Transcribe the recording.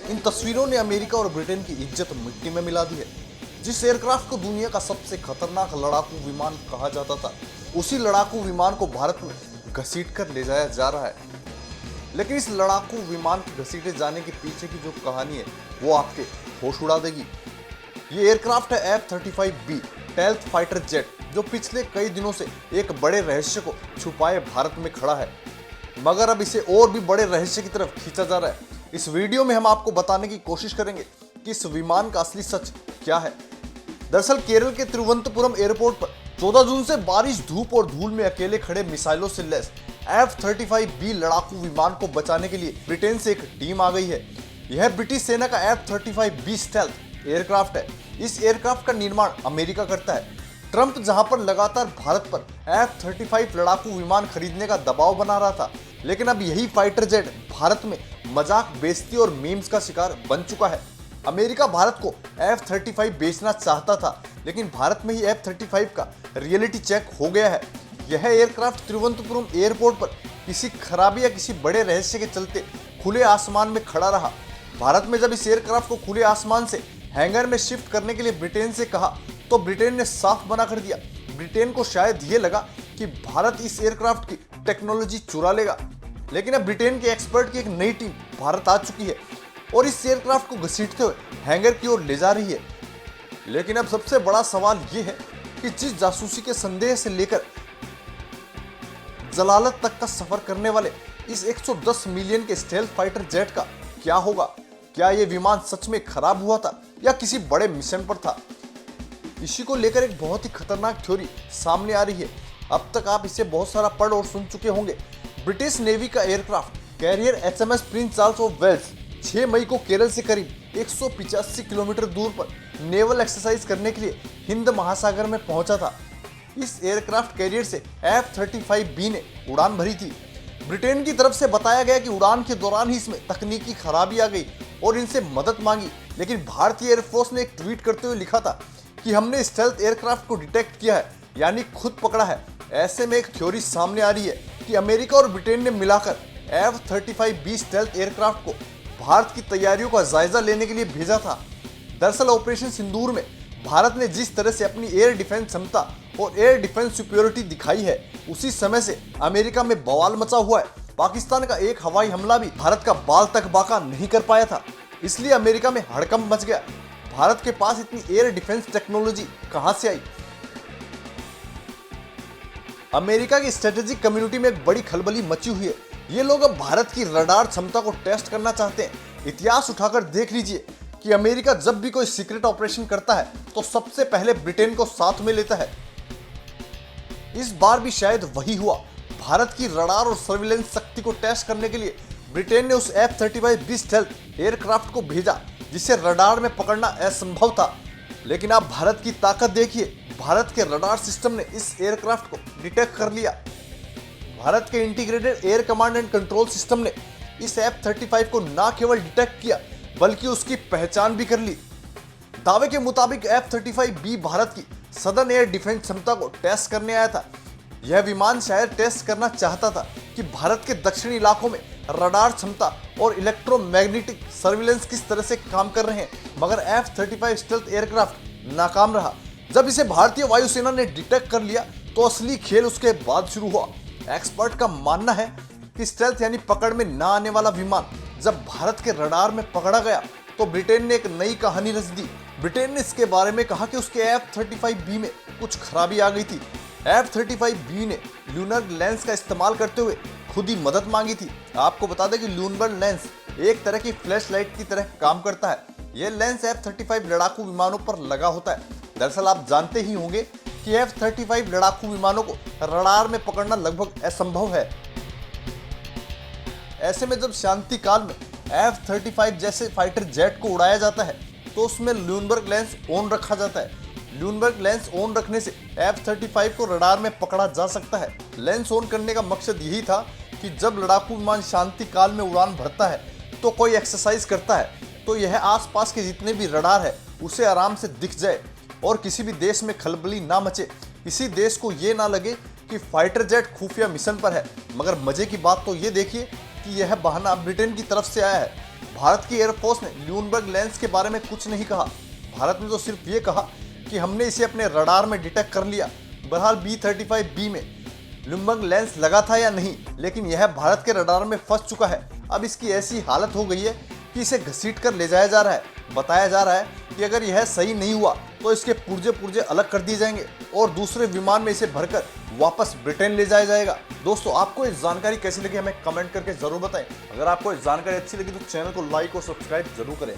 इन तस्वीरों ने अमेरिका और ब्रिटेन की इज्जत मिट्टी में मिला दी है। जिस एयरक्राफ्ट को दुनिया का सबसे खतरनाक लड़ाकू विमान कहा जाता था, उसी लड़ाकू विमान को भारत में घसीटकर ले जाया जा रहा है। लेकिन इस लड़ाकू विमान के घसीटे जाने के पीछे की जो कहानी है वो आपके होश उड़ा देगी। ये एयरक्राफ्ट है F-35B स्टेल्थ फाइटर जेट, जो पिछले कई दिनों से एक बड़े रहस्य को छुपाए भारत में खड़ा है, मगर अब इसे और भी बड़े रहस्य की तरफ खींचा जा रहा है। इस वीडियो में हम आपको बताने की कोशिश करेंगे कि इस विमान का असली सच क्या है। दरअसल केरल के तिरुवनंतपुरम एयरपोर्ट पर 14 जून से बारिश, धूप और धूल में अकेले खड़े मिसाइलों से लैस F-35B लड़ाकू विमान को बचाने के लिए ब्रिटेन से एक टीम आ गई है। यह ब्रिटिश सेना का F-35B स्टेल्थ एयरक्राफ्ट है। इस एयरक्राफ्ट का निर्माण अमेरिका करता है। ट्रंप जहां पर लगातार भारत पर F-35 लड़ाकू विमान खरीदने का दबाव बना रहा था, लेकिन अब यही फाइटर जेट भारत में मजाक, बेइज्जती और मीम्स का शिकार बन चुका है। अमेरिका भारत को F-35 बेचना चाहता था, लेकिन भारत में ही F-35 का रियलिटी चेक हो गया है। यह एयरक्राफ्ट तिरुवनंतपुरम एयरपोर्ट पर किसी खराबी या किसी बड़े रहस्य के चलते खुले आसमान में खड़ा रहा। भारत में जब इस एयरक्राफ्ट को खुले आसमान से हैंगर में शिफ्ट करने के लिए ब्रिटेन से कहा, तो ब्रिटेन ने साफ मना कर दिया। ब्रिटेन को शायद ये लगा कि भारत इस एयरक्राफ्ट की टेक्नोलॉजी चुरा लेगा, लेकिन अब ब्रिटेन के एक्सपर्ट की एक नई टीम भारत आ चुकी है और इस एयरक्राफ्ट को घसीटते हुए हैंगर की ओर ले जा रही है। लेकिन अब सबसे बड़ा सवाल ये है कि जिस जासूसी के संदेह से लेकर जलालत तक का सफर करने वाले इस 110 मिलियन के स्टेल्थ फाइटर जेट का क्या होगा? क्या ये विमान सच में खराब हुआ था या किसी बड़े मिशन पर था? इसी को लेकर एक बहुत ही खतरनाक थ्योरी सामने आ रही है। अब तक आप इसे बहुत सारा पढ़ और सुन चुके होंगे। ब्रिटिश नेवी का aircraft carrier HMS prince Charles of Wales 6 मई को केरल से करीब 185 किलोमीटर दूर पर नेवल एक्सरसाइज करने के लिए हिंद महासागर में पहुंचा था। इस एयरक्राफ्ट कैरियर से F-35B ने उड़ान भरी थी। ब्रिटेन की तरफ से बताया गया कि उड़ान के दौरान ही इसमें तकनीकी खराबी आ गई और इनसे मदद मांगी, लेकिन भारतीय एयरफोर्स ने एक ट्वीट करते हुए लिखा था कि हमने स्टेल्थ एयरक्राफ्ट को डिटेक्ट किया है, यानी खुद पकड़ा है। ऐसे में एक थ्योरी सामने आ रही है कि अमेरिका और ब्रिटेन ने मिलाकर F-35B स्टेल्थ एयरक्राफ्ट को भारत की तैयारियों का जायजा लेने के लिए भेजा था। दरअसल ऑपरेशन सिंदूर में भारत ने जिस तरह से अपनी एयर डिफेंस क्षमता और एयर डिफेंस सुपीरियरिटी दिखाई है, उसी समय से अमेरिका में बवाल मचा हुआ है। पाकिस्तान का एक हवाई हमला भी भारत का बाल तक बाका नहीं कर पाया था, इसलिए अमेरिका में हड़कंप मच गया। भारत के पास इतनी एयर डिफेंस टेक्नोलॉजी कहां से आई? अमेरिका की स्ट्रेटेजिक कम्युनिटी में एक बड़ी खलबली मची हुई है। ये लोग अब भारत की रडार क्षमता को टेस्ट करना चाहते हैं। इतिहास उठाकर देख लीजिए कि अमेरिका जब भी कोई सीक्रेट ऑपरेशन करता है तो सबसे पहले ब्रिटेन को साथ में लेता है। इस बार भी शायद वही हुआ। भारत की रडार और सर्विलेंस शक्ति को टेस्ट करने के लिए ब्रिटेन ने उस F-35B स्टेल्थ एयरक्राफ्ट को भेजा, जिसे रडार में पकड़ना असंभव था। लेकिन आप भारत की ताकत देखिए, भारत के रडार सिस्टम ने इस एयरक्राफ्ट को डिटेक्ट कर लिया। भारत के integrated air command and control system ने इस F-35 को न केवल डिटेक्ट किया, बल्कि उसकी पहचान भी कर ली। दावे के मुताबिक F-35B भारत की सदर्न एयर डिफेंस क्षमता को टेस्ट करने आया था। यह विमान शायद टेस्ट करना चाहता था कि भारत के दक्षिणी इलाकों में रडार क्षमता और इलेक्ट्रोमैग्नेटिक सर्विलेंस किस तरह से काम कर रहे हैं, मगर F-35 स्टेल्थ एयरक्राफ्ट नाकाम रहा। जब इसे भारतीय वायुसेना ने डिटेक्ट कर लिया तो असली खेल उसके बाद शुरू हुआ। एक्सपर्ट का मानना है कि स्टेल्थ यानी पकड़ में ना आने वाला विमान जब भारत के रडार में पकड़ा गया तो ब्रिटेन ने एक नई कहानी रच दी। ब्रिटेन ने इसके बारे में कहा कि उसके F-35B में कुछ खराबी आ गई थी। F-35B ने ल्यूनर लेंस का इस्तेमाल करते हुए खुद ही मदद मांगी थी। आपको बता दें कि ल्यूनर लेंस एक तरह की फ्लैश लाइट की तरह काम करता है। यह लेंस F-35 लड़ाकू विमानों पर लगा होता है। दरअसल आप जानते ही होंगे कि F-35 लड़ाकू विमानों को रडार में पकड़ना लगभग असंभव है। ऐसे में जब शांति काल में F-35 जैसे फाइटर जेट को उड़ाया जाता है तो उसमें ल्यूनबर्ग लेंस ऑन रखा जाता है। ल्यूनबर्ग लेंस ऑन रखने से F-35 को रडार में पकड़ा जा सकता है। लेंस ऑन करने का मकसद यही था कि जब लड़ाकू विमान शांति काल में उड़ान भरता है तो कोई एक्सरसाइज करता है तो यह आसपास के जितने भी रडार है उसे आराम से दिख जाए और किसी भी देश में खलबली ना मचे, किसी देश को ये ना लगे कि फाइटर जेट खुफिया मिशन पर है। मगर मजे की बात तो ये देखिए कि यह बहाना ब्रिटेन की तरफ से आया है। भारत की एयरफोर्स ने ल्यूनबर्ग लेंस के बारे में कुछ नहीं कहा। भारत ने तो सिर्फ ये कहा कि हमने इसे अपने रडार में डिटेक्ट कर लिया। बहरहाल B-35B में ल्यूनबर्ग लेंस लगा था या नहीं, लेकिन यह भारत के रडार में फंस चुका है। अब इसकी ऐसी हालत हो गई है कि इसे घसीट कर ले जाया जा रहा है। बताया जा रहा है कि अगर यह सही नहीं हुआ तो इसके पुर्जे पुर्जे अलग कर दिए जाएंगे और दूसरे विमान में इसे भरकर वापस ब्रिटेन ले जाया जाएगा। दोस्तों, आपको इस जानकारी कैसी लगी हमें कमेंट करके जरूर बताएं। अगर आपको इस जानकारी अच्छी लगी तो चैनल को लाइक और सब्सक्राइब जरूर करें।